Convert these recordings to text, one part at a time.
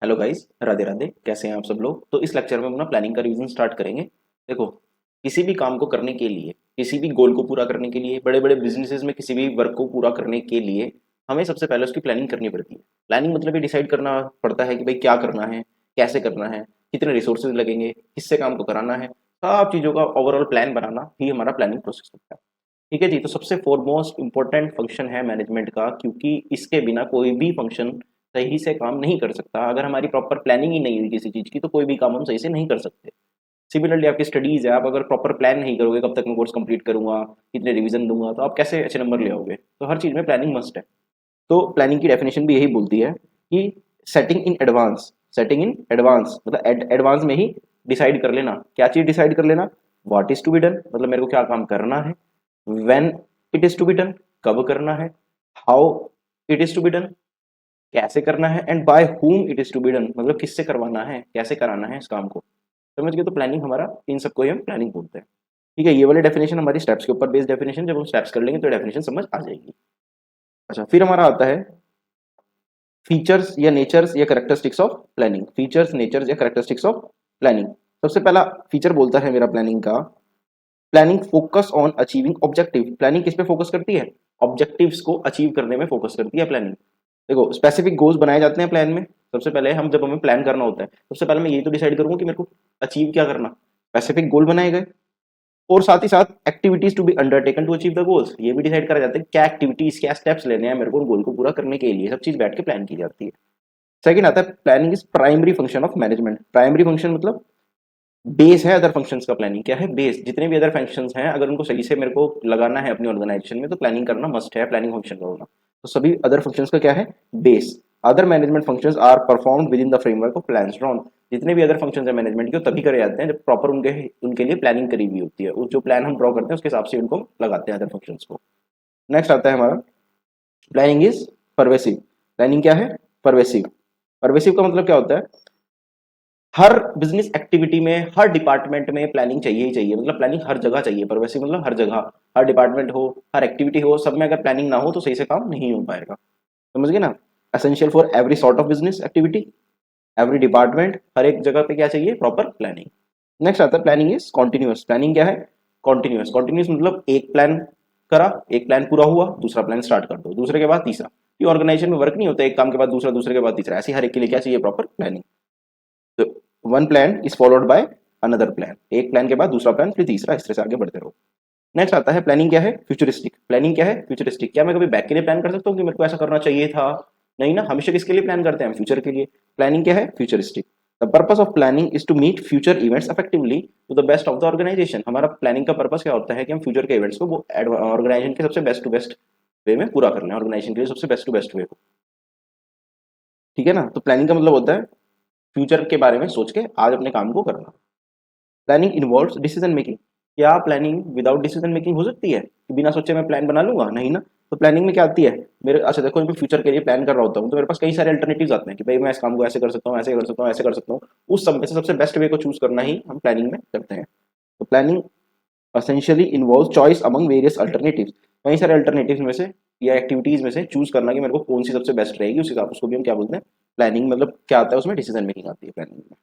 Hello guys, Radhe Radhe. कैसे हैं आप सब लोग। तो इस लेक्चर में हम अपना प्लानिंग का रिवीजन स्टार्ट करेंगे। देखो, किसी भी काम को करने के लिए, किसी भी गोल को पूरा करने के लिए, बड़े बड़े बिजनेसेस में किसी भी वर्क को पूरा करने के लिए हमें सबसे पहले उसकी प्लानिंग करनी पड़ती है। प्लानिंग मतलब ये डिसाइड करना पड़ता है कि भाई क्या करना है, कैसे करना है, कितने रिसोर्सेज लगेंगे, किससे काम को कराना है। सब चीज़ों का ओवरऑल प्लान बनाना ही हमारा प्लानिंग प्रोसेस होता है। ठीक है जी। तो सबसे फोरमोस्ट इंपॉर्टेंट फंक्शन है मैनेजमेंट का, क्योंकि इसके बिना कोई भी फंक्शन सही से काम नहीं कर सकता। अगर हमारी प्रॉपर प्लानिंग ही नहीं हुई किसी चीज़ की तो कोई भी काम हम सही से नहीं कर सकते। सिमिलरली आपकी स्टडीज़ है, आप अगर प्रॉपर प्लान नहीं करोगे कब तक मैं कोर्स कंप्लीट करूंगा, कितने रिवीजन दूंगा, तो आप कैसे अच्छे नंबर ले आओगे। तो हर चीज़ में प्लानिंग मस्ट है। तो प्लानिंग की डेफिनेशन भी यही बोलती है कि सेटिंग इन एडवांस मतलब एडवांस में ही डिसाइड कर लेना। क्या चीज़ डिसाइड कर लेना? What is to be done, मतलब मेरे को क्या काम करना है। When it is to be done, कब करना है। How it is to be done, कैसे करना है। And by whom it is to be done, मतलब किससे करवाना है, कैसे कराना है इस काम को। समझ गए। तो प्लानिंग हमारा, इन सबको ही हम प्लानिंग बोलते हैं। ठीक है, ये वाली डेफिनेशन हमारी स्टेप्स के ऊपर बेस्ड डेफिनेशन, जब हम स्टेप्स कर लेंगे तो डेफिनेशन समझ आ जाएगी। अच्छा, फिर हमारा आता है फीचर्स या नेचर्स या characteristics of planning. Features, natures या कैरेक्टरिस्टिक्स ऑफ प्लानिंग। सबसे पहला फीचर बोलता है मेरा प्लानिंग का, planning focus on achieving objective. Planning किस पे फोकस करती है? ऑब्जेक्टिव्स को अचीव करने में फोकस करती है प्लानिंग। देखो, स्पेसिफिक गोल्स बनाए जाते हैं प्लान में। सबसे पहले हम जब हमें प्लान करना होता है, सबसे पहले मैं यही तो डिसाइड करूंगा कि मेरे को अचीव क्या करना। स्पेसिफिक गोल बनाए गए, और साथ ही साथ activities to be undertaken to achieve the goals, ये भी डिसाइड करा जाता है क्या एक्टिविटीज, क्या स्टेप्स लेने हैं मेरे को उन गोल को पूरा करने के लिए। सब चीज बैठ के प्लान की जाती है। सेकंड आता है planning is primary function of management. Primary function मतलब बेस है अदर फंक्शंस का। प्लानिंग क्या है? बेस। जितने भी अदर फंक्शंस हैं अगर उनको सही से मेरे को लगाना है अपनी ऑर्गेनाइजेशन में तो प्लानिंग करना मस्ट है, प्लानिंग फंक्शन का होना। तो सभी अदर फंक्शंस का क्या है? Base. Other management functions are performed within the framework of plans drawn. जितने भी अदर फंक्शंस है मैनेजमेंट के, वो तभी करे जाते हैं जब प्रॉपर उनके उनके लिए प्लानिंग करी हुई होती है। उस जो प्लान हम ड्रॉ करते हैं उसके हिसाब से उनको लगाते हैं अदर फंक्शंस को। नेक्स्ट आता है हमारा प्लानिंग इज परवेसिव। प्लानिंग क्या है? परवेसिव। परवेसिव का मतलब क्या होता है? हर बिजनेस एक्टिविटी में, हर डिपार्टमेंट में प्लानिंग चाहिए ही चाहिए। मतलब प्लानिंग हर जगह चाहिए। पर वैसे मतलब हर जगह, हर डिपार्टमेंट हो, हर एक्टिविटी हो, सब में अगर प्लानिंग ना हो तो सही से काम नहीं हो पाएगा। समझ गए ना। Essential for every sort of business activity, every department, हर एक जगह पे क्या चाहिए? Proper planning. नेक्स्ट आता है प्लानिंग इज कॉन्टिन्यूस। प्लानिंग क्या है? कॉन्टिन्यूस। कॉन्टिन्यूस मतलब एक प्लान करा, एक प्लान पूरा हुआ, दूसरा प्लान स्टार्ट कर दो, दूसरे के बाद तीसरा। ये ऑर्गेनाइजेशन में वर्क नहीं होता एक काम के बाद दूसरा, दूसरे के बाद तीसरा। ऐसे हर एक के लिए क्या चाहिए? Proper planning. तो one plan is followed by another plan. एक प्लान के बाद दूसरा प्लान, फिर तीसरा, इस तरह से आगे बढ़ते रहो। नेक्स्ट आता है प्लानिंग क्या है? फ्यूचरिस्टिक। प्लानिंग क्या है? फ्यूचरिस्टिक। क्या मैं कभी बैक के लिए प्लान कर सकता हूँ कि मेरे को ऐसा करना चाहिए था? नहीं ना, हमेशा किसके लिए प्लान करते हैं? फ्यूचर के लिए। प्लानिंग क्या है? Futuristic. The purpose of planning is to meet future events effectively to the best of the organisation. हमारा प्लानिंग का पर्पस क्या होता है कि हम फ्यूचर के इवेंट्स को ऑर्गेनाइजेशन के सबसे बेस्ट टू बेस्ट वे में पूरा करना है। ऑर्गेनाइजेशन के लिए सबसे बेस्ट टू बेस्ट वे को। ठीक है ना। तो प्लानिंग का मतलब होता है फ्यूचर के बारे में सोच के आज अपने काम को करना। Planning involves decision making. क्या प्लानिंग विदाउट डिसीजन मेकिंग हो सकती है कि बिना सोचे मैं प्लान बना लूंगा? नहीं ना। तो प्लानिंग में क्या आती है? मेरे, अच्छा देखो, मैं फ्यूचर के लिए प्लान कर रहा होता हूँ तो मेरे पास कई सारे अल्टरनेटिव्स आते हैं कि भाई मैं इस काम को ऐसे कर सकता हूँ, ऐसे कर सकता हूँ, ऐसे कर सकता हूँ। उस सब में से सबसे बेस्ट वे को चूज करना ही हम प्लानिंग में करते हैं। तो planning essentially involve choice among various alternatives. कई सारे अल्टरनेटिव्स में से या एक्टिविटीज में से चूज करना कि मेरे को कौन सी सबसे बेस्ट रहेगी, उस हिसाब उसको भी हम क्या बोलते हैं? प्लानिंग। मतलब क्या आता है उसमें? डिसीजन मेकिंग आती है प्लानिंग में।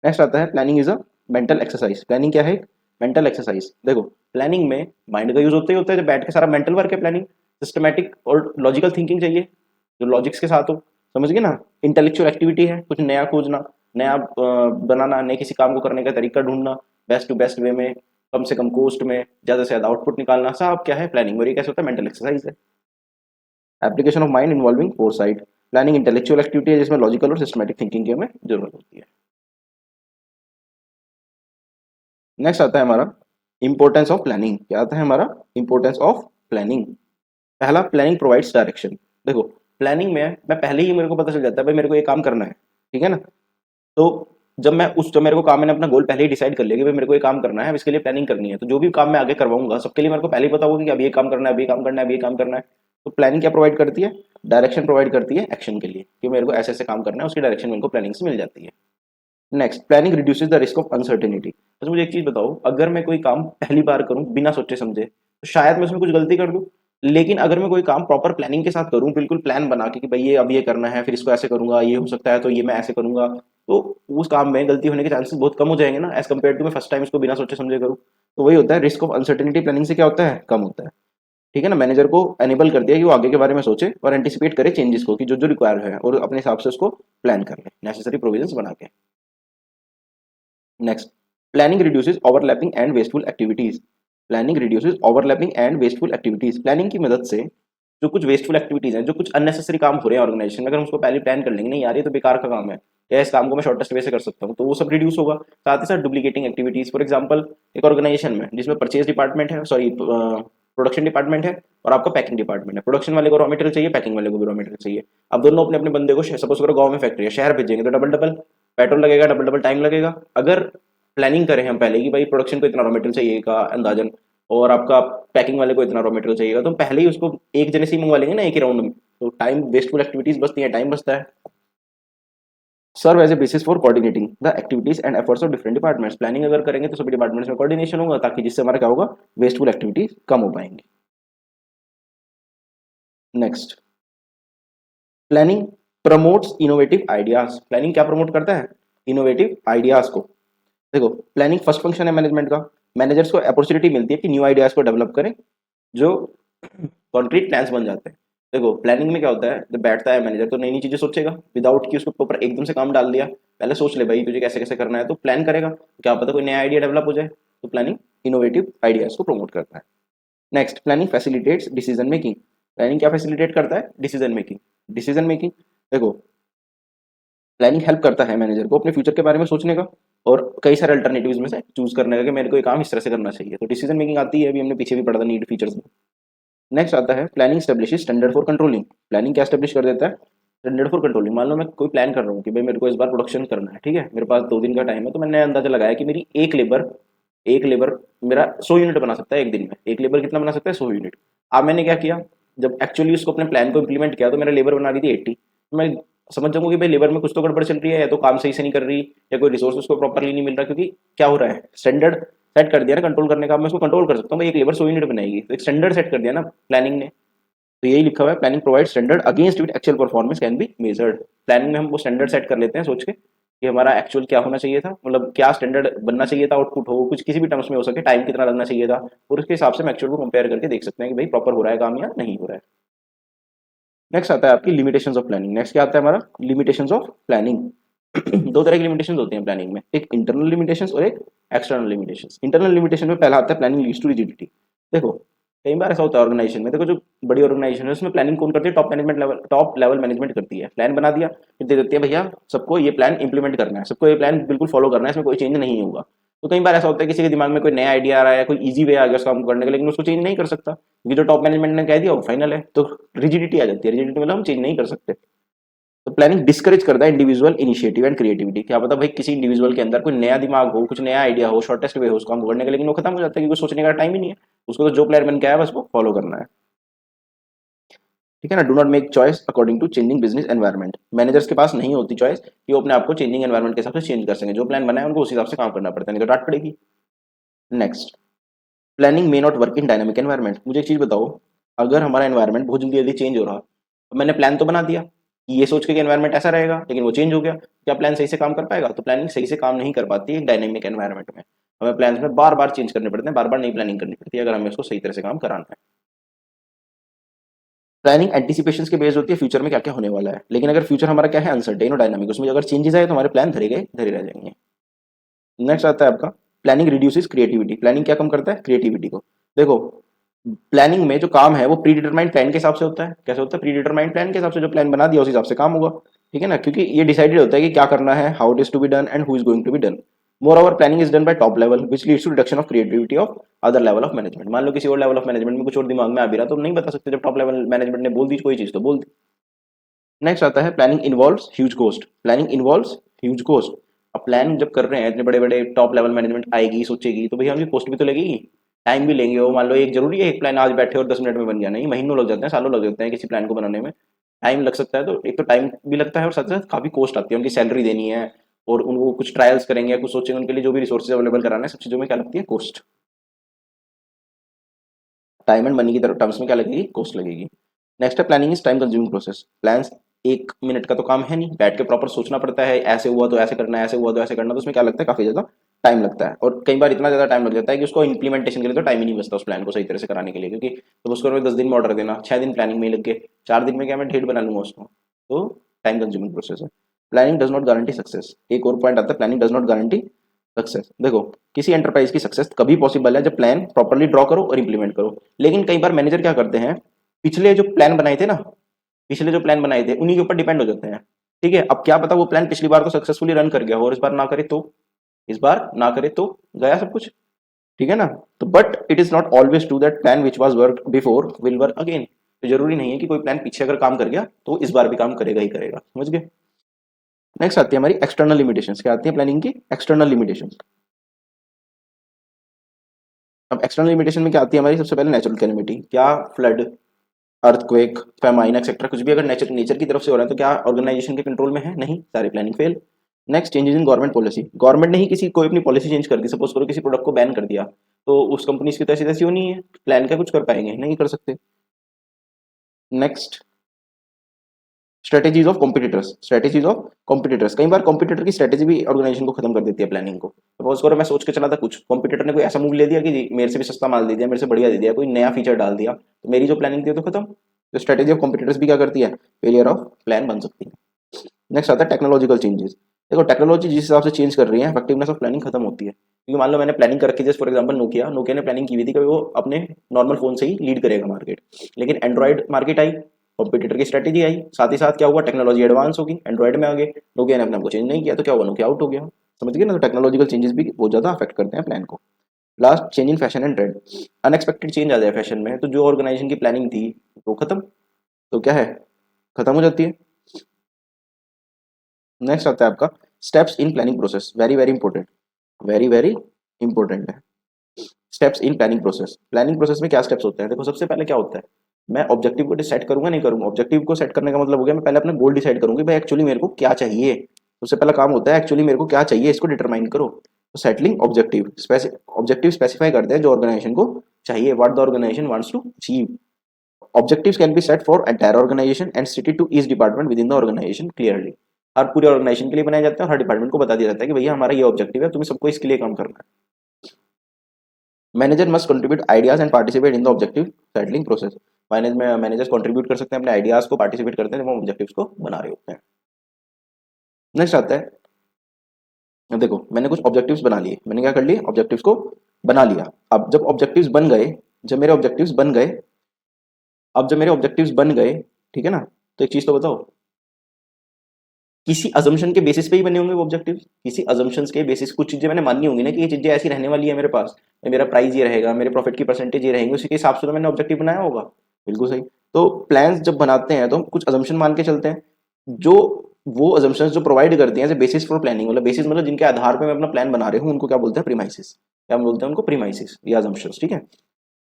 नेक्स्ट आता है planning is a mental exercise. Planning क्या है? Mental exercise. देखो, प्लानिंग में माइंड का यूज होता ही होता है, जब बैठ के सारा मेंटल वर्क है प्लानिंग। सिस्टमैटिक और लॉजिकल थिंकिंग चाहिए जो लॉजिक्स के साथ हो। समझ गए ना। इंटेलेक्चुअल एक्टिविटी है, कुछ नया खोजना, नया बनाना, नए किसी काम को करने का तरीका ढूंढना, बेस्ट टू बेस्ट वे में, कम से कम कॉस्ट में ज्यादा से ज्यादा आउटपुट निकालना, सब क्या है? प्लानिंग। और ये कैसे होता है? मेंटल एक्सरसाइज है। Application of mind involving foresight. Planning intellectual activity है जिसमें लॉजिकल और सिस्टमैटिक थिंकिंग की हमें जरूरत होती है। नेक्स्ट आता है हमारा इंपॉर्टेंस ऑफ प्लानिंग। क्या आता है हमारा? Importance of planning. पहला, प्लानिंग प्रोवाइड्स डायरेक्शन। देखो, प्लानिंग में मैं पहले ही मेरे को पता चल जाता है भाई मेरे को ये काम करना है। ठीक है ना। तो जब मेरे को काम, मैंने अपना गोल पहले ही डिसाइड कर लिया कि भाई मेरे को ये काम करना है, अब इसके लिए प्लानिंग करनी है, तो जो भी काम मैं आगे करवाऊंगा सबके लिए मेरे को पहले ही पता होगा कि अब ये काम करना है, अब ये काम करना है, अब ये काम करना है। तो प्लानिंग क्या प्रोवाइड करती है? डायरेक्शन प्रोवाइड करती है एक्शन के लिए, कि मेरे को ऐसे ऐसे काम करना है, उसकी डायरेक्शन मेरे को प्लानिंग से मिल जाती है। Next, planning reduces the risk of uncertainty. तो मुझे एक चीज बताओ, अगर मैं कोई काम पहली बार करूं बिना सोचे समझे तो शायद मैं उसमें कुछ गलती कर दूं। लेकिन अगर मैं कोई काम प्रॉपर प्लानिंग के साथ करूँ, बिल्कुल प्लान बना के कि भाई ये अब ये करना है, फिर इसको ऐसे करूंगा, ये हो सकता है तो ये मैं ऐसे करूंगा, तो उस काम में गलती होने के चांसेस बहुत कम हो जाएंगे ना, एज कम्पेयर टू मैं फर्स्ट टाइम इसको बिना सोचे समझे करूँ। तो वही होता है, रिस्क ऑफ अनसर्टेनिटी प्लानिंग से क्या होता है, कम होता है। ठीक है ना, मैनेजर को एनेबल कर दिया कि वो आगे के बारे में सोचे और एंटिसिपेट करे चेंजेस को, कि जो जो रिक्वायर है, और अपने हिसाब से उसको प्लान कर ले नेसेसरी प्रोविजंस बना के। Next, planning reduces overlapping and wasteful activities. Planning reduces overlapping and wasteful activities. Planning की मदद से जो कुछ वेस्टफुल एक्टिविटीज हैं, जो कुछ अननेसेसरी काम हो रहे हैं ऑर्गेनाइजेशन में, अगर हम उसको पहले प्लान कर लेंगे, नहीं यार ये तो बेकार का काम है, या इस काम को मैं शॉर्टेस्ट वे से कर सकता हूँ, तो वो सब रिड्यूस होगा। साथ ही साथ डुप्लीकेटिंग एक्टिविटीज, फॉर एग्जाम्पल एक ऑर्गेनाइजेशन में जिसमें परचेज डिपार्टमेंट है, सॉरी प्रोडक्शन डिपार्टमेंट है, और आपका पैकिंग डिपार्टमेंट है। प्रोडक्शन वाले को रॉ मटेरियल चाहिए, पैकिंग वाले को भी रॉ मटेरियल चाहिए। अब दोनों अपने अपने बंदे को, सपोज करो गाँव में फैक्ट्री है, शहर भेजेंगे तो डबल डबल पेट्रोल लगेगा, डबल डबल टाइम लगेगा। अगर प्लानिंग करें हम पहले कि भाई प्रोडक्शन को इतना रॉ मटेरियल चाहिए का अंदाजन, और आपका पैकिंग वाले को इतना रॉ मटेरियल चाहिएगा, तो हम पहले ही उसको एक जने से ही मंगवा लेंगे ना, एक ही राउंड में, तो टाइम वेस्टफुल एक्टिविटीज बचती है, टाइम बचता है। Serve as a basis for coordinating the activities and efforts of different departments. Planning अगर करेंगे तो सभी डिपार्टमेंट्स में कोऑर्डिनेशन होगा, ताकि जिससे हमारा क्या होगा, वेस्टफुल एक्टिविटीज कम हो पाएंगी। Next, planning promotes innovative ideas. Planning क्या प्रमोट करता है, इनोवेटिव आइडियाज को। देखो, प्लानिंग फर्स्ट फंक्शन है मैनेजमेंट का। मैनेजर्स को अपॉर्चुनिटी मिलती है कि न्यू आइडियाज को डेवलप करें, जो कॉन्क्रीट प्लान्स बन जाते हैं। देखो, प्लानिंग में क्या होता है, जब बैठता है मैनेजर तो नई नई चीजें सोचेगा, विदाउट कि उसको प्रॉपर एकदम से काम डाल दिया, पहले सोच ले भाई तुझे कैसे कैसे करना है, तो प्लान करेगा, क्या पता कोई नया आइडिया डेवलप हो जाए। तो प्लानिंग इनोवेटिव आइडियाज को प्रमोट करता है। Next, planning facilitates decision making. Planning क्या फैसिलिटेट करता है, डिसीजन मेकिंग। डिसीजन मेकिंग, देखो, प्लानिंग हेल्प करता है मैनेजर को अपने फ्यूचर के बारे में सोचने का, और कई सारे अल्टरनेटिव्स में से चूज करने का कि मेरे को ये काम इस तरह से करना चाहिए। तो डिसीजन मेकिंग आती है, अभी हमने पीछे भी पढ़ा था नीड फीचर्स में। नेक्स्ट आता है planning establish standard for controlling. Planning क्या स्टेब्लिश कर देता है, स्टैंडर्ड फॉर कंट्रोलिंग। मान लो मैं कोई प्लान कर रहा हूँ कि भाई मेरे को इस बार प्रोडक्शन करना है, ठीक है, मेरे पास 2 दिन का टाइम है, तो मैंने अंदाजा लगाया कि मेरी एक लेबर मेरा 100 यूनिट बना सकता है एक दिन में। एक लेबर कितना बना सकता है, 100 यूनिट। अब मैंने क्या किया, जब एक्चुअली उसको अपने प्लान को इंप्लीमेंट किया, तो मेरा लेबर बना रही थी 80। मैं समझ जाऊंगा कि भाई लेबर में कुछ तो गड़बड़ चल रही है, या तो काम सही से नहीं कर रही, या कोई रिसोर्स उसको प्रॉपरली नहीं मिल रहा, क्योंकि क्या हो रहा है, स्टैंडर्ड सेट कर दिया ना कंट्रोल करने का। मैं उसको कंट्रोल कर सकता हूँ भाई, एक लेबर 100 यूनिट बनाएगी, तो एक स्टैंडर्ड सेट कर दिया ना प्लानिंग ने। तो यही लिखा हुआ है, planning provide standard against which actual performance can be measured. Planning में हम वो स्टैंडर्ड सेट कर लेते हैं सोच के कि हमारा एक्चुअल क्या होना चाहिए था, मतलब क्या स्टैंडर्ड बनना चाहिए था, आउटपुट हो कुछ किसी भी टर्म्स में हो सके, टाइम कितना लगना चाहिए था, और उसके हिसाब से हम एक्चुअल को कंपेयर करके देख सकते हैं कि भाई प्रॉपर हो रहा है काम या नहीं हो रहा है। नेक्स्ट आता है आपकी लिमिटेशंस ऑफ प्लानिंग। नेक्स्ट क्या आता है हमारा, लिमिटेशंस ऑफ प्लानिंग। दो तरह की लिमिटेशंस होती हैं प्लानिंग में, एक इंटरनल लिमिटेशंस और एक एक्सटर्नल लिमिटेशंस। इंटरनल लिमिटेशन में पहला आता है प्लानिंग लीड्स टू रिजिडिटी। देखो, कई बार ऐसा होता है ऑर्गेनाइजेशन में, देखो जो बड़ी ऑर्गेनाइजेशन है उसमें प्लानिंग कौन करती है, टॉप लेवल मैनेजमेंट करती है। प्लान बना दिया, फिर दे देती है भैया सबको ये प्लान इंप्लीमेंट करना है, सबको ये प्लान बिल्कुल फॉलो करना है, इसमें कोई चेंज नहीं होगा। तो कई बार ऐसा होता है किसी के दिमाग में कोई नया आइडिया आ रहा है, कोई इजी वे आ गया उस काम को करने का, लेकिन उसको चेंज नहीं कर सकता, क्योंकि जो टॉप मैनेजमेंट ने कह दिया वो फाइनल है। तो रिजिडिटी आ जाती है, रिजिडिटी मतलब हम चेंज नहीं कर सकते। तो प्लानिंग डिस्करेज करता है इंडिविजुअल इनिशिएटिव एंड क्रिएटिविटी। क्या पता भाई किसी इंडिविजुअल के अंदर कोई नया दिमाग हो, कुछ नया आइडिया हो, शॉर्टेस्ट वे हो उस काम को करने का, लेकिन वो खत्म हो जाता है क्योंकि सोचने का टाइम ही नहीं है। उसको तो जो प्लान बन के आया बस वो फॉलो करना है। ठीक है ना, do not make choice according to changing business environment. Managers के पास नहीं होती चॉइस कि वो अपने आप को चेंजिंग एनवायरमेंट के हिसाब से चेंज कर सकें। जो प्लान बना है उनको उस हिसाब से काम करना पड़ता है, नहीं तो डांट पड़ेगी। Next, planning may not work in dynamic environment. मुझे एक चीज बताओ, अगर हमारा एनवायरमेंट बहुत जल्दी जल्दी चेंज हो रहा, तो मैंने प्लान तो बना दिया कि ये सोच के कि एनवायरमेंट ऐसा रहेगा, लेकिन वो चेंज हो गया, क्या प्लान सही से काम कर पाएगा? तो प्लानिंग सही से काम नहीं कर पाती है डायनेमिक एनवायरमेंट में। हमें प्लान्स में बार बार चेंज करने पड़ते हैं, बार बार नई प्लानिंग करनी पड़ती है अगर हमें उसको सही तरह से काम कराना है। प्लानिंग एंटिसिपेशंस के बेस्ड होती है फ्यूचर में क्या क्या होने वाला है, लेकिन अगर फ्यूचर हमारा क्या है, अनसर्टेन और डायनामिक, उसमें अगर चेंजेस आए तो हमारे प्लान धरे गए धरे रह जाएंगे। नेक्स्ट आता है आपका प्लानिंग रिड्यूसेस क्रिएटिविटी। प्लानिंग क्या कम करता है, क्रिएटिविटी को। देखो, प्लानिंग में जो काम है वो प्री डिटरमाइंड प्लान के हिसाब से होता है। कैसे होता है, प्री डिटरमाइंड प्लान के हिसाब से, जो प्लान बना दिया उस हिसाब से काम होगा। ठीक है ना, क्योंकि ये डिसाइडेड होता है कि क्या करना है, how it is to be done and who is going to be done. Moreover planning is done by top level which leads to reduction of creativity of other level of management. मान लो किसी और level of management में कुछ और दिमाग में आ भी रहा तो नहीं बता सकते, जब टॉप लेवल मैनेजमेंट ने बोल दी कोई चीज तो बोल दी। नेक्स्ट आता है planning involves huge cost. Planning involves huge cost. अब प्लान जब कर रहे हैं, इतने बड़े बड़े टॉप लेवल मैनेजमेंट आएगी सोचेगी, तो भैया हमकी कॉस्ट भी तो लगेगी, टाइम भी लेंगे। वो मान लो एक जरूरी है एक प्लान आज बैठे और 10 मिनट में बन गया, नहीं, महीनों लग जाते हैं, सालों लग जाते हैं किसी प्लान को बनाने में, टाइम लग सकता है। तो एक तो टाइम भी लगता है और साथ साथ काफी कॉस्ट आती है, उनकी सैलरी देनी है, और उनको कुछ ट्रायल्स करेंगे, कुछ सोचेंगे, उनके लिए जो भी रिसोर्सेज अवेलेबल कराना है, सब चीजों में क्या लगती है, कॉस्ट। टाइम एंड मनी की तरफ टर्म्स में क्या लगेगी, कॉस्ट लगेगी। नेक्स्ट है planning is time consuming process. Plans 1 minute का तो काम है नहीं, बैठ के प्रॉपर सोचना पड़ता है, ऐसे हुआ तो ऐसे करना है, ऐसे हुआ तो ऐसे करना, तो उसमें क्या लगता है, काफी ज्यादा टाइम लगता है। और कई बार इतना ज्यादा टाइम लग जाता है कि उसको इंप्लीमेंटेशन के लिए तो टाइम ही नहीं बचता उस प्लान को सही तरह से कराने के लिए, क्योंकि तो उसको 10 दिन में ऑर्डर देना, 6 दिन प्लानिंग में ही लग गए, 4 दिन में क्या मैं ढेर बना लूंगा उसको, तो टाइम कंज्यूमिंग प्रोसेस है। Planning does not guarantee success. एक और पॉइंट आता है, planning does not guarantee success. देखो किसी एंटरप्राइज की सक्सेस कभी पॉसिबल है जब प्लान प्रॉपर्ली ड्रॉ करो और इंप्लीमेंट करो। लेकिन कई बार मैनेजर क्या करते हैं, पिछले जो प्लान बनाए थे ना, पिछले जो प्लान बनाए थे उन्हीं के ऊपर डिपेंड हो जाते हैं। ठीक है, अब क्या पता वो प्लान पिछली बार तो सक्सेसफुली रन कर गया हो और इस बार ना करे तो, इस बार ना करे तो गया सब कुछ। ठीक है ना। तो but it is not always true that plan which was work before will work again. तो जरूरी नहीं है कि कोई प्लान पीछे अगर काम कर गया तो इस बार भी काम करेगा ही करेगा, समझ गए। नेक्स्ट आती है हमारी एक्सटर्नल लिमिटेशंस। क्या आती है प्लानिंग की, एक्सटर्नल लिमिटेशंस। अब एक्सटर्नल लिमिटेशन में क्या आती है हमारी, सबसे पहले नेचुरल कैलेमिटी। क्या फ्लड, अर्थक्वेक, फेमाइन एक्सेट्रा कुछ भी अगर नेचर नेचर की तरफ से हो रहा है तो क्या ऑर्गेनाइजेशन के कंट्रोल में है, नहीं, सारी planning fail. Next changes in government policy. Government ने ही किसी कोई अपनी पॉलिसी चेंज कर दी, सपोज करो किसी प्रोडक्ट को बैन कर दिया, तो उस कंपनी की तो ऐसी तैसी होनी है, प्लान का कुछ कर पाएंगे, नहीं कर सकते। Next strategies of competitors. Strategies of competitors, कई बार कॉम्पिटिटर की स्ट्रेटेजी भी ऑर्गेनाइजेशन को खत्म कर देती है प्लानिंग को। सपोज करो मैं सोच के चला था कुछ, कॉम्पिटिटर ने कोई ऐसा मूव ले दिया कि मेरे से भी सस्ता माल दे दिया, मेरे से बढ़िया दे दिया, कोई नया फीचर डाल दिया, तो मेरी जो प्लानिंग थी वो तो खत्म। तो स्ट्रेटेजी ऑफ कॉम्पिटिटर्स भी क्या करती है, फेलियर ऑफ प्लान बन सकती है। नेक्स्ट आता है टेक्नोलॉजिकल चेंजेस। देखो टेक्नोलॉजी जिस हिसाब से चेंज कर रही है, इफेक्टिवनेस ऑफ प्लानिंग खत्म होती है। क्योंकि मान लो मैंने प्लानिंग कर रखी है, जैसे फॉर एग्जांपल नोकिया नोकिया ने प्लानिंग की हुई थी कि वो अपने नॉर्मल फोन से ही लीड करेगा मार्केट, लेकिन एंड्रॉइड मार्केट आई, कॉम्पिटिटर की स्ट्रेटेजी आई, साथ ही साथ क्या हुआ, टेक्नोलॉजी एडवांस होगी, एंड्रॉइड में आ गए, नोकिया ने अपने आप को चेंज नहीं किया, तो क्या हुआ, नोकिया आउट हो गया। समझ गए ना। तो टेक्नोलॉजिकल चेंजेस भी बहुत ज्यादा अफेक्ट करते हैं प्लान को। Last change in fashion and trend. Unexpected change आ जाए फैशन में, तो जो ऑर्गेनाइजेशन की प्लानिंग थी वो खत्म, तो क्या है, खत्म हो जाती है। नेक्स्ट आता है आपका steps in planning process. Very very important, very very important है। Steps in planning process. Planning process में क्या स्टेप्स होते हैं, देखो सबसे पहले क्या होता है, मैं ऑब्जेक्टिव को सेट करूंगा नहीं करूंगा। ऑब्जेक्टिव को सेट करने का मतलब हो गया मैं पहले अपना गोल डिसाइड करूंगी, भाई एक्चुअली मेरे को क्या चाहिए। सबसे पहला काम होता है एक्चुअली मेरे को क्या चाहिए, इसको डिटरमाइन करो। तो सेटलिंग ऑब्जेक्टिव, ऑब्जेक्टिव स्पेसिफाई करते हैं जो ऑर्गेनाइजेशन को चाहिए, what the organisation wants to achieve. Objectives can be set for entire organization and stated to each department within the organization clearly। हर पूरे ऑर्गेनाइजेशन के लिए बनाए जाते हैं, हर डिपार्टमेंट को बता दिया जाता है कि भैया हमारा ये ऑब्जेक्टिव है, तुम्हें सबको इसके लिए काम करना है। Manager must contribute ideas and participate in the objective settling process. Managers contribute कर सकते हैं अपने आइडियाज को, पार्टिसिपेट करते हैं जब हम ऑब्जेक्टिव्स को बना रहे होते हैं। नेक्स्ट आता है, देखो मैंने कुछ ऑब्जेक्टिव्स बना लिए, मैंने क्या कर लिए, ऑब्जेक्टिव्स को बना लिया। अब जब ऑब्जेक्टिव्स बन गए, जब मेरे ऑब्जेक्टिव्स बन गए, अब जब मेरे ऑब्जेक्टिव्स बन गए, ठीक है ना, तो एक चीज तो बताओ, किसी अजम्पशन के बेसिस पे ही बने होंगे वो ऑब्जेक्टिव, किसी अजम्पशंस के बेसिस, कुछ चीजें मैंने माननी होंगी ना कि ये चीजें ऐसी रहने वाली है मेरे पास, मेरा प्राइस ये रहेगा, मेरे प्रॉफिट की परसेंटेज ये रहेंगे, उसी के हिसाब से तो मैंने ऑब्जेक्टिव बनाया होगा। बिल्कुल सही। तो प्लान्स जब बनाते हैं तो हम कुछ अजम्पशन मान के चलते हैं, जो वो अजम्पशंस जो प्रोवाइड करती हैं एज बेसिस फॉर प्लानिंग, मतलब बेसिस मतलब जिनके आधार पर मैं अपना प्लान बना रही हूँ, उनको क्या बोलते हैं, प्रीमाइसिस। क्या बोलते हैं उनको, प्रीमाइसिस या अजम्पशंस। ठीक है।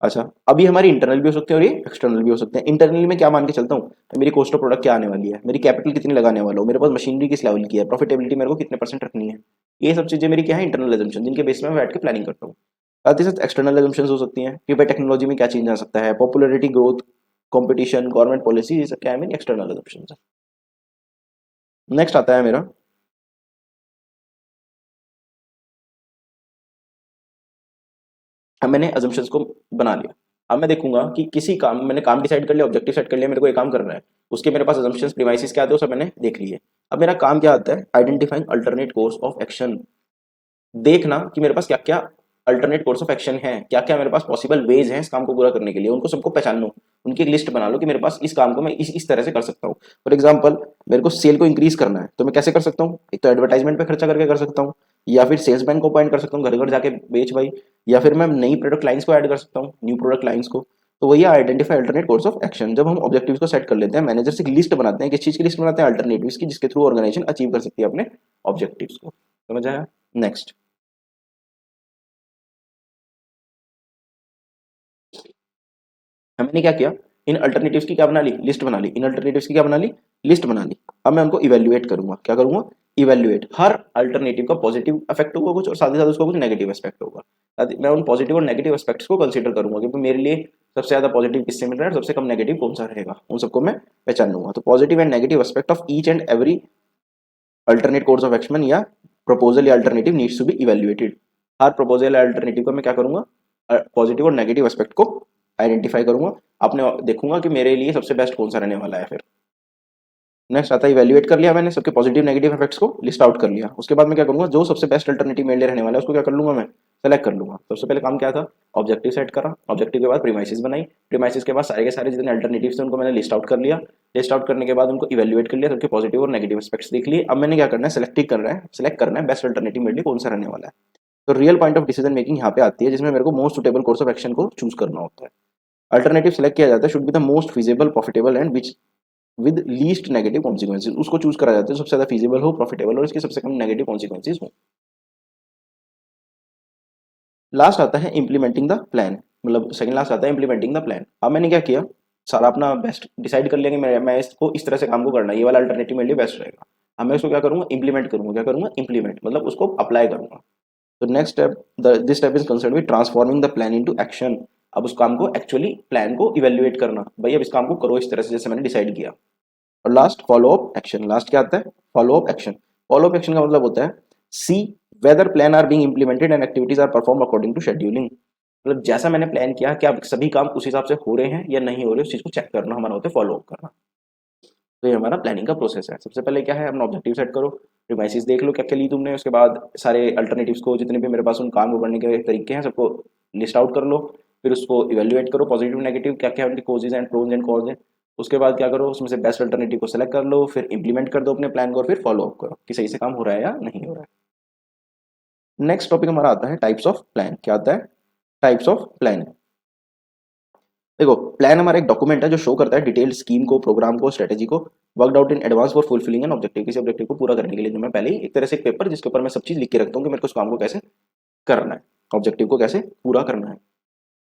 अच्छा, अभी हमारी इंटरनल भी हो सकते हैं और ये एक्सटर्नल भी हो सकते हैं। इंटरनल में क्या मान के चलता हूँ, मेरी कॉस्ट ऑफ प्रोडक्ट क्या आने वाली है, मेरी कैपिटल कितनी लगाने वाला हूँ, मेरे पास मशीनरी किस लेवल की है, प्रॉफिटेबिलिटी मेरे को कितने परसेंट रखनी है, ये सब चीजें मेरी क्या है, इंटरनल एजम्पशन, जिनके बेस में मैं बैठ के प्लानिंग करता हूँ। साथ ही साथ एक्सटर्नल एजम्पशंस हो सकती हैं कि भाई टेक्नोलॉजी में क्या चेंज आ सकता है, popularity, growth, competition, government policy, ये सब क्या है मेरी एक्सटर्नल एजम्पशंस है। नेक्स्ट आता है मेरा, अब मैंने अजम्पशंस को बना लिया, अब मैं देखूंगा कि किसी काम, मैंने काम डिसाइड कर लिया, ऑब्जेक्टिव सेट कर लिया, मेरे को ये काम करना है, उसके मेरे पास अजम्पशंस प्रीमाइसिस क्या आते हैं वो सब मैंने देख लिए। अब मेरा काम क्या आता है, identifying alternate course of action. देखना कि मेरे पास क्या क्या अल्टरनेट कोर्स ऑफ एक्शन है, क्या क्या मेरे पास पॉसिबल वेज हैं इस काम को पूरा करने के लिए, उनको सबको पहचान लो, उनकी एक लिस्ट बना लो कि मेरे पास इस काम को मैं इस तरह से कर सकता हूँ। फॉर एग्जाम्पल मेरे को सेल को इंक्रीज करना है, तो मैं कैसे कर सकता हूँ, एक तो एडवर्टाइजमेंट पे खर्चा करके कर सकता हूँ, या फिर सेल्समैन को अपॉइंट कर सकता हूँ, घर घर जाके बेच भाई, या फिर मैं नई प्रोडक्ट लाइन्स को ऐड कर सकता हूँ, न्यू प्रोडक्ट लाइन्स को। तो वही identify alternate course of action. जब हम ऑब्जेक्टिव्स को सेट कर लेते हैं, मैनेजर से एक लिस्ट बनाते हैं, किस चीज की लिस्ट बनाते हैं, अल्टरनेटिव्स की, जिसके थ्रू ऑर्गेनाइजेशन अचीव कर सकती है अपने ऑब्जेक्टिव्स को। समझ आया। नेक्स्ट, हमने क्या किया, इन अल्टरनेटिव्स की क्या बना ली, लिस्ट बना ली, इन अल्टरनेटिव्स की क्या बना ली, लिस्ट बना ली। अब मैं उनको इवेल्युएट करूंगा, क्या करूंगा, इवेल्युएट। हर अल्टरनेटिव का पॉजिटिव इफेक्ट होगा कुछ, और साथ ही साथ उसका कुछ नेगेटिव एस्पेक्ट होगा। मैं उन पॉजिटिव और नेगेटिव एस्पेक्ट्स को कंसीडर करूंगा कि मेरे लिए सबसे ज़्यादा पॉजिटिव किससे मिल रहा है, सबसे कम नेगेटिव कौन सा रहेगा, उन सबको मैं पहचान लूंगा। तो positive and negative aspect of each and every alternate course of action या प्रपोजल या alternative needs to be evaluated. हर प्रपोजल या अल्टरनेटिव का मैं क्या करूंगा, पॉजिटिव और नेगेटिव एस्पेक्ट को आइडेंटिफाई करूंगा, अपने देखूंगा कि मेरे लिए सबसे बेस्ट कौन सा रहने वाला है। फिर नेक्स्ट आता है इवेल्युएट कर लिया मैंने, सबके पॉजिटिव नेगेटिव इफेक्ट्स को लिस्ट आउट कर लिया। उसके बाद मैं क्या करूंगा, जो सबसे बेस्ट अल्टरनेटिव मेरे लिए रहने वाला है उसको क्या कर लूंगा, मैं सेलेक्ट कर लूंगा। सबसे पहले काम क्या था, ऑब्जेक्टिव सेट करा, ऑब्जेक्टिव के बाद प्रीमाइसिस बनाई, प्रीमाइसिस के बाद सारे के सारे जितने अल्टरनेटिव्स थे उनको मैंने लिस्ट आउट कर लिया, लिस्ट आउट करने के बाद उनको इवेल्युएट कर लिया, सबके पॉजिटिव और नेगेटिव एस्पेक्ट्स देख लिए। अब मैंने क्या करना है, सेलेक्ट करना है बेस्ट अल्टरनेटिव मेरे लिए कौन सा रहने वाला है। तो real point of decision making यहाँ पे आती है, जिसमें मेरे को most suitable course of action को चूज करना होता है। अल्टरनेटिव सेलेक्ट किया जाता है, should be the most feasible, profitable and which with least negative consequences. उसको चूज करा जाता है सबसे ज्यादा फीजिबल हो, प्रॉफिटेबल और इसके सबसे कम नेगेटिव कॉन्सिक्वेंसेज हो। लास्ट आता है इंप्लीमेंटिंग द प्लान, मतलब सेकंड लास्ट आता है इंप्लीमेंटिंग द प्लान। अब मैंने क्या किया, सारा अपना बेस्ट डिसाइड कर लिया कि मैं इसको इस तरह से काम को करना है, ये वाला अल्टरनेटिव मेरे लिए बेस्ट रहेगा। अब मैं इसको क्या करूंगा, इंप्लीमेंट करूंगा। क्या करूंगा, इंप्लीमेंट, मतलब उसको अप्लाई करूंगा। तो next step, this step is concern with transforming the plan into action. अब उस काम को एक्चुअली प्लान को इवेल्युएट करना, भाई अब इस काम को करो इस तरह से जैसे मैंने डिसाइड किया। और last follow up action, last क्या आता है, follow up action. Follow up action का मतलब होता है see whether plan are being implemented and activities are perform according to scheduling. मतलब जैसा मैंने प्लान किया, क्या सभी काम उस हिसाब से हो रहे हैं या नहीं हो रहे, उस चीज को चेक करना हमारा होता है फॉलो अप करना। तो ये हमारा प्लानिंग का प्रोसेस है। सबसे पहले क्या है, अपना ऑब्जेक्टिव सेट करो, रिवाइसिस देख लो क्या क्या ली तुमने, उसके बाद सारे अल्टरनेटिव्स को जितने भी मेरे पास उन काम को करने के तरीके हैं सबको लिस्ट आउट कर लो। फिर उसको इवेल्युएट करो, पॉजिटिव नेगेटिव क्या क्या उनके causes and pros and cons हैं। उसके बाद क्या करो, उसमें से बेस्ट अल्टरनेटिव को सेलेक्ट कर लो, फिर इंप्लीमेंट कर दो अपने प्लान को और फिर फॉलो अप करो कि सही से काम हो रहा है या नहीं हो रहा है। नेक्स्ट टॉपिक हमारा आता है टाइप्स ऑफ प्लान। क्या आता है, टाइप्स ऑफ प्लान। देखो प्लान हमारा एक डॉक्यूमेंट है जो शो करता है डिटेल्ड स्कीम को, प्रोग्राम को, स्ट्रेटेजी को worked out in advance for fulfilling an objective. किसी ऑब्जेक्टिव को पूरा करने के लिए जो मैं पहले ही एक तरह से एक पेपर जिसके ऊपर मैं सब चीज लिख के रखता हूँ कि मेरे को उस काम को कैसे करना है, ऑब्जेक्टिव को कैसे पूरा करना है।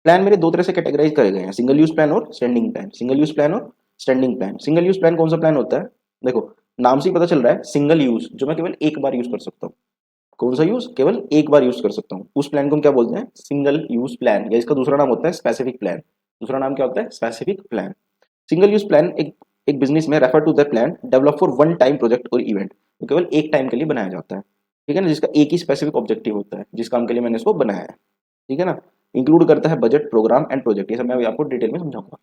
प्लान मेरे दो तरह से कैटेगराइज करे गए हैं, सिंगल यूज प्लान और standing plan. Single use plan और standing plan. Single use plan कौन सा प्लान होता है, देखो नाम से ही पता चल रहा है सिंगल यूज, जो मैं केवल एक बार यूज कर सकता हूँ। कौन सा यूज, केवल एक बार यूज कर सकता हूँ, उस प्लान को हम क्या बोलते हैं, सिंगल यूज प्लान, या इसका दूसरा नाम होता है स्पेसिफिक प्लान। दूसरा नाम क्या होता है, specific plan. Single use plan एक एक बिजनेस में refer to the plan develop for one time project और इवेंट, तो केवल एक टाइम के लिए बनाया जाता है, ठीक है ना, जिसका एक ही स्पेसिफिक ऑब्जेक्टिव होता है, जिस काम के लिए मैंने इसको बनाया है, ठीक है ना। इंक्लूड करता है बजट, प्रोग्राम एंड प्रोजेक्ट, ये सब मैं अभी आपको डिटेल में समझाऊंगा।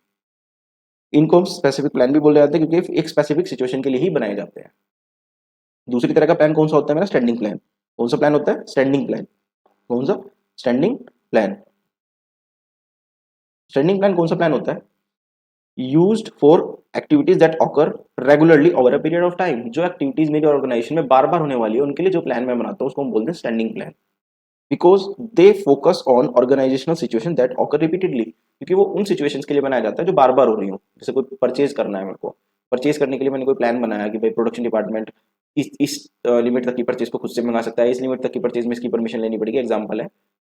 इनको हम स्पेसिफिक प्लान भी बोले जाते हैं क्योंकि एक स्पेसिफिक सिचुएशन के लिए ही बनाए जाते हैं। दूसरी तरह का प्लान कौन सा होता है मेरा, स्टैंडिंग प्लान। कौन सा प्लान होता है, स्टैंडिंग प्लान। कौन सा, स्टैंडिंग प्लान। स्टैंडिंग प्लान कौन सा प्लान होता है, used for activities that occur regularly over a period of time. जो एक्टिविटीज मेरी ऑर्गेनाइजेशन में बार बार होने वाली है उनके लिए जो प्लान मैं बनाता हूँ उसको हम बोलते हैं standing plan, because they focus on organisational situation that occur repeatedly. क्योंकि वो उन सिचुएशंस के लिए बनाया जाता है जो बार बार हो रही हो। जैसे कोई परचेज करना है मेरे को, परचेज करने के लिए मैंने कोई प्लान बनाया कि भाई प्रोडक्शन डिपार्टमेंट इस लिमिट तक की परचेज को खुद से मंगा सकता है, इस लिमिट तक की परचेज में इसकी परमिशन लेनी पड़ेगी, एग्जाम्पल है,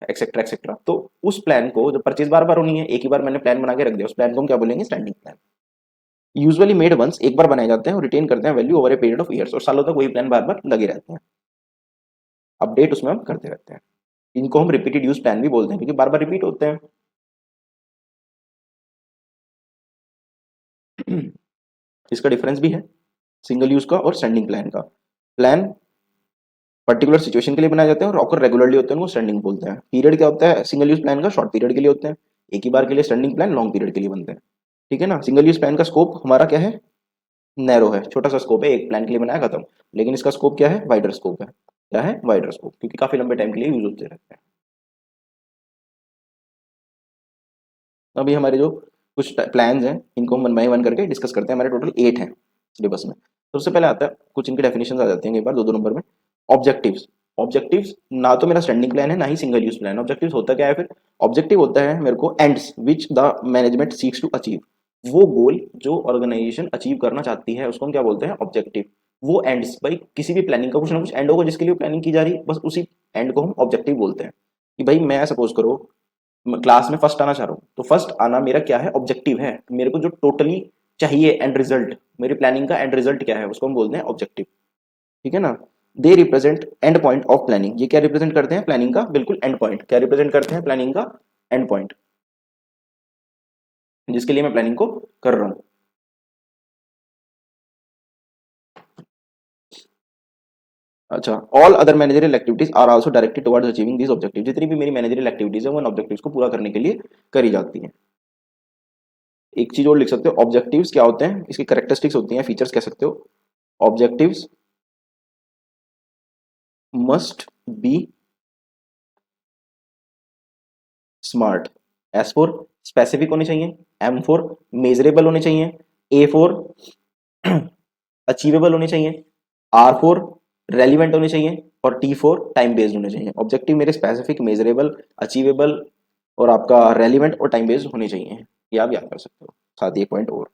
एक्सेट्रा एक्सेट्रा। तो उस प्लान को, जब परचेज बार बार होनी है, एक ही बार मैंने प्लान बना के रख दिया, उस प्लान को हम क्या बोलेंगे, standing plan. Usually made once, एक बार बनाए जाते हैं और रिटेन करते हैं value over a period of years, और सालों तक वही प्लान बार बार लगे रहते हैं, अपडेट उसमें हम करते रहते हैं। इनको हम रिपीटेड यूज प्लान भी बोलते हैं क्योंकि बार बार रिपीट होते हैं। इसका डिफरेंस भी है सिंगल यूज का और स्टैंडिंग प्लान का। प्लान पर्टिकुलर सिचुएशन के लिए बनाए जाते हैं और ऑकर रेगुलरली होते हैं, उनको स्टैंडिंग बोलते हैं। पीरियड क्या होता है सिंगल यूज प्लान का, शॉर्ट पीरियड के लिए होते हैं, एक ही बार के लिए। स्टैंडिंग प्लान लॉन्ग पीरियड के लिए बनते हैं, ठीक है ना। सिंगल यूज प्लान का स्कोप हमारा क्या है, नैरो है, छोटा सा स्कोप है, एक प्लान के लिए बनाया खत्म। लेकिन इसका स्कोप क्या है, वाइडर स्कोप है। क्या है, वाइडर स्कोप, क्योंकि काफी लंबे टाइम के लिए यूज होते रहते हैं। अभी हमारे जो कुछ प्लान्स हैं इनको हम वन बाई वन करके डिस्कस करते हैं। हमारे टोटल 8 हैं सिलेबस में। सबसे पहले आता है, कुछ इनके डेफिनेशन आ जाते हैं एक बार दो दो नंबर में। ऑब्जेक्टिव्स। ऑब्जेक्टिव्स ना तो मेरा स्टैंडिंग प्लान है ना ही सिंगल यूज प्लान। ऑब्जेक्टिव्स होता क्या है फिर, ऑब्जेक्टिव होता है मेरे को ends which the management seeks to achieve. वो गोल जो ऑर्गेनाइजेशन अचीव करना चाहती है उसको हम क्या बोलते हैं, ऑब्जेक्टिव। वो एंड्स, भाई किसी भी प्लानिंग का कुछ ना कुछ एंड होगा जिसके लिए प्लानिंग की जा रही है, बस उसी एंड को हम ऑब्जेक्टिव बोलते हैं। कि भाई मैं सपोज करो क्लास में फर्स्ट आना चाह रहा हूँ, तो फर्स्ट आना मेरा क्या है, ऑब्जेक्टिव है। मेरे को जो टोटली चाहिए एंड रिजल्ट, मेरी प्लानिंग का एंड रिजल्ट क्या है, उसको हम बोलते हैं ऑब्जेक्टिव, ठीक है ना। They represent and point of planning. ये क्या रिप्रेजेंट करते हैं, प्लानिंग का बिल्कुल एंड पॉइंट। क्या रिप्रेजेंट करते हैं, प्लानिंग का एंड पॉइंट। जिसके लिए मैं प्लानिंग को कर रहा हूँ। अच्छा, all other managerial activities are also directed towards achieving this objective. जितनी भी मेरी मैनेजरियल एक्टिविटीज है वो इन ऑब्जेक्टिव्स को पूरा करने के लिए करी जाती हैं। एक चीज और लिख सकते हो, ऑब्जेक्टिव्स क्या होते हैं, इसकी कैरेक्टरिस्टिक्स होती हैं, फीचर्स कह सकते हो। Objectives must be smart. S four specific होने चाहिए, एम फोर मेजरेबल होने चाहिए, ए फोर अचीवेबल होने चाहिए, आर फोर रेलिवेंट होने चाहिए और टी फोर टाइम बेस्ड होने चाहिए। ऑब्जेक्टिव मेरे स्पेसिफिक, मेजरेबल, अचीवेबल और आपका रेलिवेंट और टाइम बेस्ड होने चाहिए। ये आप याद कर सकते हो। साथ ही एक पॉइंट और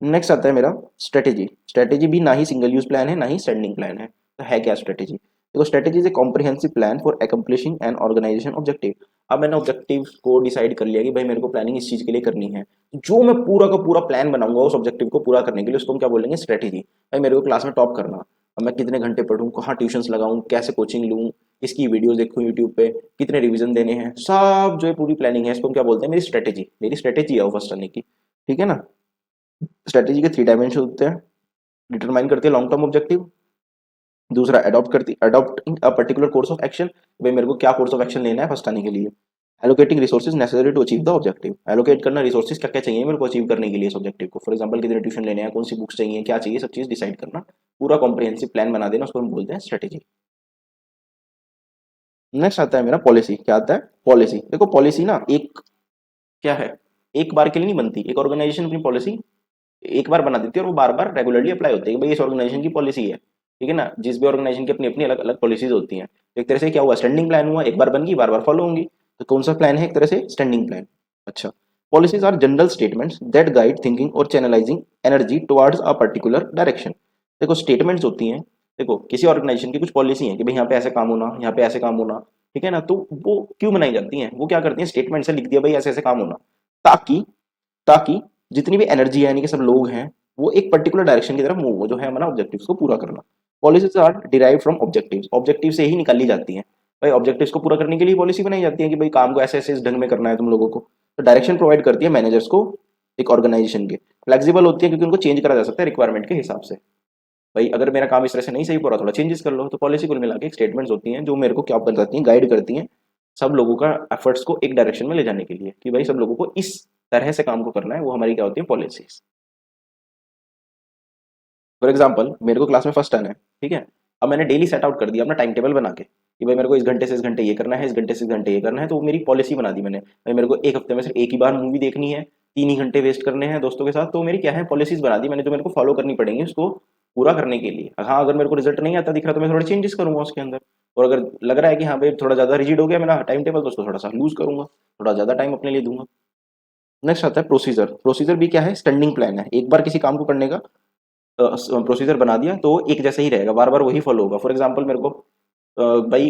नेक्स्ट आता है मेरा स्ट्रेटेजी। स्ट्रेटेजी भी ना ही सिंगल यूज प्लान है ना ही स्टैंडिंग प्लान है। तो है क्या स्ट्रेटेजी? देखो, strategy is a comprehensive plan for accomplishing an organisation objective. अब मैंने ऑब्जेक्टिव को डिसाइड कर लिया कि भाई मेरे को प्लानिंग इस चीज के लिए करनी है, जो मैं पूरा का पूरा प्लान बनाऊंगा उस ऑब्जेक्टिव को पूरा करने के लिए, उसको हम क्या बोलेंगे? स्ट्रेटेजी। भाई मेरे को क्लास में टॉप करना, अब मैं कितने घंटे पढ़ूँ, कहाँ ट्यूशंस लगाऊं, कैसे कोचिंग लूँ, किसकी वीडियोस देखूँ यूट्यूब पे, कितने रिवीजन देने हैं, सब जो है पूरी प्लानिंग है, इसको हम क्या बोलते हैं? मेरी स्ट्रेटेजी। मेरी स्ट्रेटेजी है वो फर्स्ट करने की। ठीक है ना? स्ट्रेटेजी के थ्री डायमेंशन होते हैं। डिटरमाइन करती है लॉन्ग टर्म ऑब्जेक्टिव। दूसरा adopting a particular course of action. भाई मेरे को क्या कोर्स ऑफ एक्शन लेना है फर्स्ट आने के लिए। Allocating resources necessary to achieve the objective. Allocate करना रिसोर्सेज क्या क्या चाहिए मेरे को अचीव करने के लिए इस ऑब्जेक्टिव को। फॉर एग्जांपल कितने ट्यूशन लेने हैं, कौन सी बुक्स चाहिए, क्या चाहिए, सब चीज डिसाइड करना, पूरा कॉम्प्रिहेंसिव प्लान बना देना, उसको हम बोलते हैं स्ट्रेटेजी। नेक्स्ट आता है मेरा पॉलिसी। क्या आता है? पॉलिसी। देखो पॉलिसी ना एक क्या है, एक बार के लिए नहीं बनती। एक ऑर्गेनाइजेशन अपनी पॉलिसी एक बार बना देती है और वो बार बार रेगुलरली अप्लाई होती है कि भाई इस ऑर्गेनाइजेशन की पॉलिसी है। ठीक है ना? जिस भी ऑर्गेनाइजेशन की अपनी अपनी अलग अलग पॉलिसीज होती हैं। तो एक तरह से क्या हुआ, स्टैंडिंग प्लान हुआ, एक बार बन गई बार बार फॉलो होंगी। तो कौन सा प्लान है? एक तरह से स्टैंडिंग प्लान। अच्छा, policies are general statements that guide thinking और channelizing energy towards a particular direction. देखो स्टेटमेंट्स होती हैं। देखो किसी ऑर्गेनाइजेशन की कुछ पॉलिसी है कि भाई यहाँ पे ऐसे काम होना, यहाँ पे ऐसे काम होना। ठीक है ना? तो वो क्यों बनाई जाती हैं? वो क्या करती हैं, स्टेटमेंट से लिख दिया भाई ऐसे ऐसे काम होना, ताकि ताकि जितनी भी एनर्जी है यानी कि सब लोग हैं वो एक पर्टिकुलर डायरेक्शन की तरफ मूव हो, जो है हमारा ऑब्जेक्टिव्स को पूरा करना। Policies are derive from objectives. Objective से ही निकाली जाती हैं। भाई ऑब्जेक्टिव्स को पूरा करने के लिए पॉलिसी बनाई जाती है कि भाई काम को ऐसे ऐसे इस ढंग में करना है तुम लोगों को। तो डायरेक्शन प्रोवाइड करती है मैनेजर्स को एक ऑर्गेनाइजेशन के। फ्लेक्सिबल होती है क्योंकि उनको चेंज करा जा सकता है रिक्वायरमेंट के हिसाब से। भाई अगर मेरा काम इस तरह से नहीं सही हो रहा, थोड़ा चेंजेस कर लो। तो पॉलिसी कुल मिला के स्टेटमेंट्स होती हैं जो मेरे को क्या बताती हैं, गाइड करती हैं सब लोगों का एफर्ट्स को एक डायरेक्शन में ले जाने के लिए कि भाई सब लोगों को इस तरह से काम को करना है। वो हमारी क्या होती है? पॉलिसीज। फॉर एग्जाम्पल मेरे को क्लास में फर्स्ट आना है। ठीक है? अब मैंने डेली सेट आउट कर दिया अपना टाइम टेबल बना के कि भाई मेरे को इस घंटे से इस घंटे ये करना है, इस घंटे से इस घंटे ये करना है। तो वो मेरी पॉलिसी बना दी मैंने। भाई मेरे को एक हफ्ते में सिर्फ एक ही बार मूवी देखनी है, 3 ही घंटे वेस्ट करने हैं दोस्तों के साथ। तो मेरी क्या है, पॉलिसीज बना दी मैंने जो मेरे को फॉलो करनी पड़ेंगी उसको पूरा करने के लिए। हाँ अगर मेरे को रिजल्ट नहीं आता दिख रहा तो मैं थोड़ा चेंजेस करूंगा उसके अंदर। और अगर लग रहा है कि हाँ भाई थोड़ा ज्यादा रिजिड हो गया मेरा टाइम टेबल, तो उसको थोड़ा सा लूज करूंगा, थोड़ा ज्यादा टाइम अपने लिए दूंगा। नेक्स्ट आता है प्रोसीजर। प्रोसीजर भी क्या है? स्टैंडिंग प्लान है। एक बार किसी काम को करने का प्रोसीजर बना दिया तो एक जैसा ही रहेगा, बार बार वही फॉलो होगा। फॉर एग्जाम्पल मेरे को भाई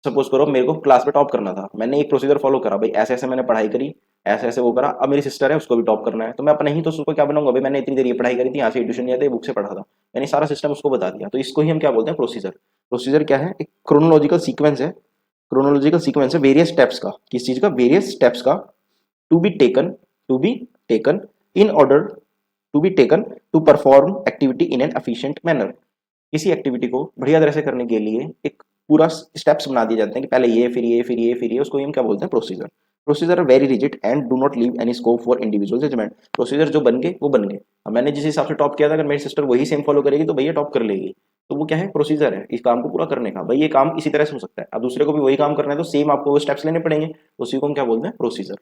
सपोज करो मेरे को क्लास में टॉप करना था, मैंने एक प्रोसीजर फॉलो करा, भाई ऐसे ऐसे मैंने पढ़ाई करी, ऐसे ऐसे वो करा। अब मेरी सिस्टर है उसको भी टॉप करना है, तो मैं अपने ही तो उसको क्या बनाऊंगा, भाई मैंने इतनी देर ये पढ़ाई करी थी, यहाँ से ट्यूशन नहीं आता, बुक से पढ़ा था, मैंने सारा सिस्टम उसको बता दिया। तो इसको ही हम क्या बोलते हैं? प्रोसीजर। प्रोसीजर क्या है? एक क्रोनोलॉजिकल सीक्वेंस है। क्रोनोलॉजिकल सीक्वेंस है वेरियस स्टेप्स का। किस चीज का? वेरियस स्टेप्स का। To be taken to be taken in order to be taken to perform activity in an efficient manner. किसी एक्टिविटी को बढ़िया तरह से करने के लिए एक पूरा स्टेप्स बना दिए जाते हैं कि पहले ये फिर ये फिर ये फिर ये, उसको हम क्या बोलते हैं? Procedure. Procedure are very rigid and do not leave any scope for individual judgement. Procedure जो बन गए वो बन गए। अब मैंने जिस हिसाब से टॉप किया था, अगर मेरी सिस्टर वही सेम फॉलो करेगी तो भैया टॉप कर लेगी। तो वो क्या है? प्रोसीजर है इस काम को पूरा करने का। भाई ये काम इसी तरह से हो सकता है, अब दूसरे को भी वही काम करना है तो सेम आपको वो स्टेप्स लेने पड़ेंगे, उसी को हम क्या बोलते हैं? प्रोसीजर।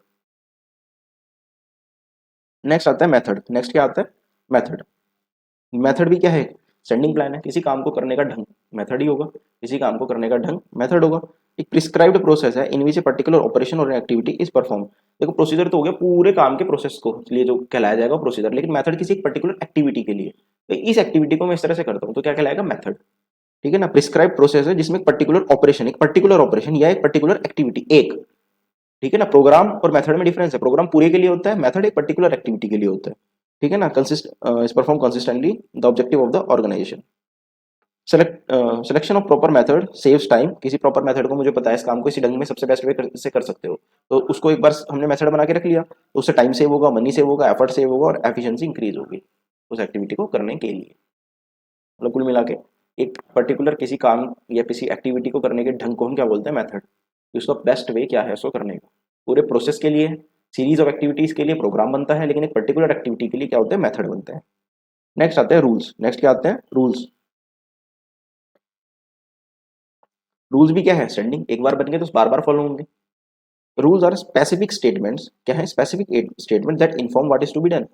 नेक्स्ट आता है मेथड। नेक्स्ट क्या आता है? मेथड। मेथड भी क्या है? स्टैंडिंग प्लान है। किसी काम को करने का ढंग मेथड ही होगा। किसी काम को करने का ढंग मेथड होगा। एक प्रिस्क्राइब्ड प्रोसेस है इन विच ए पर्टिकुलर ऑपरेशन और एक्टिविटी इज परफॉर्म। देखो प्रोसीजर तो हो गया पूरे काम के प्रोसेस को लिए जो कहलाया जाएगा प्रोसीजर, लेकिन मेथड किसी एक पर्टिकुलर एक्टिविटी के लिए। तो इस एक्टिविटी को मैं इस तरह से करता हूँ तो क्या कहलाएगा? मेथड। ठीक है ना? प्रिस्क्राइब प्रोसेस है जिसमें एक पर्टिकुलर ऑपरेशन या एक पर्टिकुलर एक्टिविटी एक। ठीक है ना? प्रोग्राम और मेथड में डिफरेंस है। प्रोग्राम पूरे के लिए होता है, मेथड एक पर्टिकुलर एक्टिविटी के लिए होता है। ठीक है ना? Consist is perform consistently the objective of the organisation. Selection of proper method saves time. किसी प्रॉपर मेथड को मुझे पता है इस काम को इसी ढंग में सबसे बेस्ट वे से कर सकते हो, तो उसको एक बार हमने मेथड बना के रख लिया तो उससे टाइम सेव होगा, मनी सेव होगा, एफर्ट सेव होगा और एफिशिएंसी इंक्रीज होगी उस एक्टिविटी को करने के लिए। मतलब कुल मिला के एक पर्टिकुलर किसी काम या किसी एक्टिविटी को करने के ढंग को हम क्या बोलते हैं, मेथड। उसका बेस्ट वे क्या है उसको करने का। पूरे प्रोसेस के लिए, सीरीज ऑफ एक्टिविटीज के लिए प्रोग्राम बनता है, लेकिन एक पर्टिकुलर एक्टिविटी के लिए क्या होते हैं, मेथड बनते हैं। नेक्स्ट आते हैं रूल्स। नेक्स्ट क्या आते हैं, रूल्स। रूल्स भी क्या है, स्टैंडिंग, एक बार बन गए तो बार बार फॉलो होंगे। रूल्स आर स्पेसिफिक स्टेटमेंट्स, क्या है, specific statement that inform what is to be done.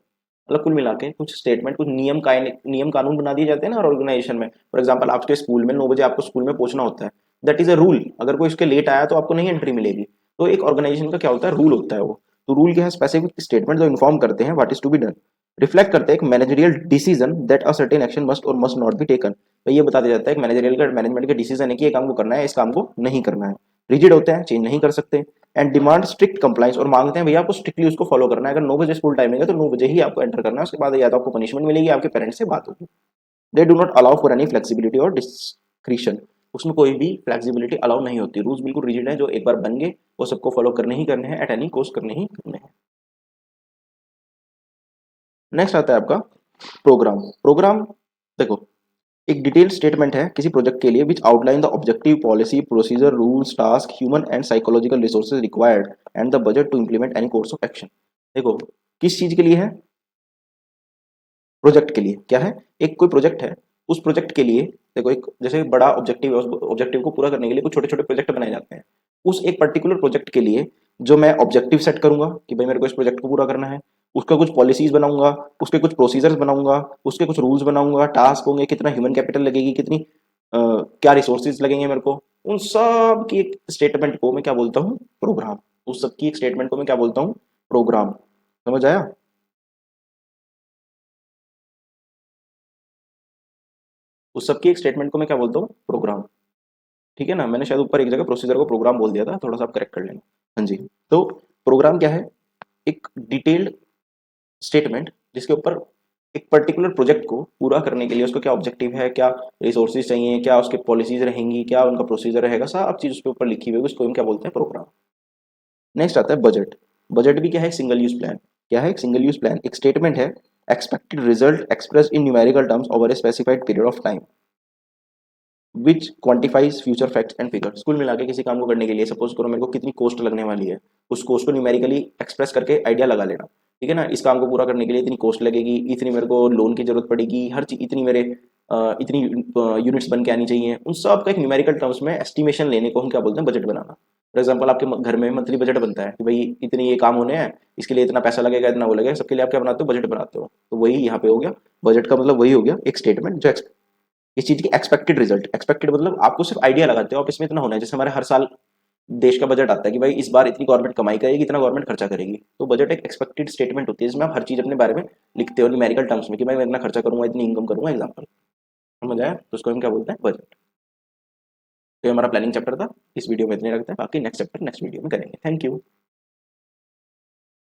मतलब कुल मिला के कुछ स्टेटमेंट, कुछ नियम कानून बना दिए जाते हैं ना ऑर्गेनाइजेशन में। फॉर एग्जांपल आपके स्कूल में 9 बजे आपको स्कूल में पहुंचना होता है, दैट इज अ रूल। अगर कोई उसके लेट आया तो आपको नहीं एंट्री मिलेगी। तो एक ऑर्गेनाइजेशन का क्या होता है, रूल होता है वो। तो रूल क्या है, स्पेसिफिक स्टेटमेंट जो इन्फॉर्म करते हैं what is to be done. Reflect करते हैं एक managerial decision that a certain action must और मस्ट नॉट बी टेकन। तो ये बता दिया जाता है मैनेजरियल का, मैनेजमेंट का डिसीजन है कि ये काम को करना है, इस काम को नहीं करना है। रिजिड होते हैं, चेंज नहीं कर सकते। एंड डिमांड स्ट्रिक्ट कंप्लाइंस, और मांगते हैं भैया आपको स्ट्रिक्टली उसको फॉलो करना है। अगर 9 बजे स्कूल टाइमिंग है तो 9 बजे ही आपको एंटर करना है, उसके बाद या तो आपको पनिशमेंट मिलेगी, आपके पेरेंट्स से बात होगी। They do not allow for any flexibility और डिस्क्रिशन। उसमें कोई भी फ्लेक्सिबिलिटी अलाउ नहीं होती। रूल्स बिल्कुल रिजिड है, जो एक बार बन गए वो सबको फॉलो करने ही करने हैं, एट एनी कॉस्ट करने ही करने हैं। नेक्स्ट आता है आपका प्रोग्राम। प्रोग्राम देखो एक डिटेल्ड स्टेटमेंट है किसी प्रोजेक्ट के लिए which outline the objective, policy, procedure, rules, task, human and psychological resources required and the budget to implement any course of action. देखो किस चीज के लिए है, प्रोजेक्ट के लिए। क्या है, एक कोई प्रोजेक्ट है, उस प्रोजेक्ट के लिए देखो एक जैसे बड़ा ऑब्जेक्टिव है, उस ऑब्जेक्टिव को पूरा करने के लिए कुछ छोटे छोटे प्रोजेक्ट बनाए जाते हैं। उस एक पर्टिकुलर प्रोजेक्ट के लिए जो मैं ऑब्जेक्टिव सेट करूंगा कि भाई मेरे को इस प्रोजेक्ट को पूरा करना है, उसका कुछ पॉलिसीज बनाऊंगा, उसके कुछ प्रोसीजर्स बनाऊंगा, उसके कुछ रूल्स बनाऊंगा, टास्क होंगे, कितना ह्यूमन कैपिटल लगेगी, कितनी क्या रिसोर्सेज लगेंगे मेरे को, उन सब की एक स्टेटमेंट को मैं क्या बोलता हूँ, प्रोग्राम। उस सब की एक स्टेटमेंट को मैं क्या बोलता हूँ, प्रोग्राम। समझ आया। उस सब की एक स्टेटमेंट को मैं क्या बोलता हूँ, प्रोग्राम। ठीक है ना, मैंने शायद ऊपर एक जगह प्रोसीजर को प्रोग्राम बोल दिया था, थोड़ा सा आप करेक्ट कर लेना। हाँ जी। तो प्रोग्राम क्या है, एक डिटेल्ड स्टेटमेंट जिसके ऊपर एक पर्टिकुलर प्रोजेक्ट को पूरा करने के लिए उसका क्या ऑब्जेक्टिव है, क्या रिसोर्सेज चाहिए, क्या उसके पॉलिसीज रहेंगी, क्या उनका प्रोसीजर रहेगा, सब चीज उसके ऊपर लिखी हुई है, उसको हम क्या बोलते हैं, प्रोग्राम। नेक्स्ट आता है बजट। बजट भी क्या है, सिंगल यूज प्लान। क्या है, सिंगल यूज प्लान एक स्टेटमेंट है expected result express in numerical terms over a specified period of time which quantifies future facts and figures. कुल मिला के किसी काम को करने के लिए सपोज करो मेरे को कितनी कॉस्ट लगने वाली है, उस कॉस्ट को न्यूमेरिकली एक्सप्रेस करके आइडिया लगा लेना। ठीक है ना, इस काम को पूरा करने के लिए इतनी कॉस्ट लगेगी, इतनी मेरे को लोन की जरूरत पड़ेगी, हर चीज इतनी मेरे इतनी यूनिट्स बन के आनी चाहिए, उन सब का एक न्यूमेरिकल टर्म्स में एस्टिमेशन लेने को हम क्या बोलते हैं, बजट बनाना। फॉर एग्जाम्पल आपके घर में मंथली बजट बनता है कि भाई इतनी ये काम होने हैं, इसके लिए इतना पैसा लगेगा, इतना वो लगेगा, सबके लिए आप क्या बनाते हो, बजट बनाते हो। तो वही यहाँ पे हो गया, बजट का मतलब वही हो गया, एक स्टेटमेंट जो इस चीज की एक्सपेक्टेड रिजल्ट। एक्सपेक्टेड मतलब आपको सिर्फ आइडिया लगाते हो आप इसमें इतना होना है। जैसे हमारे हर साल देश का बजट आता है कि भाई इस बार इतनी गवर्नमेंट कमाई करेगी, इतना गवर्नमेंट खर्चा करेगी। तो बजट एक एक्सपेक्टेड स्टेटमेंट होती है जिसमें आप हर चीज अपने बारे में लिखते हो न्यूमेरिकल टर्म्स में कि भाई मैं इतना खर्चा करूंगा, इतनी इनकम करूंगा, एग्जाम्पल। समझ आया, तो उसको हम क्या बोलते हैं, बजट। तो ये हमारा प्लानिंग चैप्टर था, इस वीडियो में इतने रखते हैं, बाकी नेक्स्ट चैप्टर नेक्स्ट वीडियो में करेंगे। Thank you.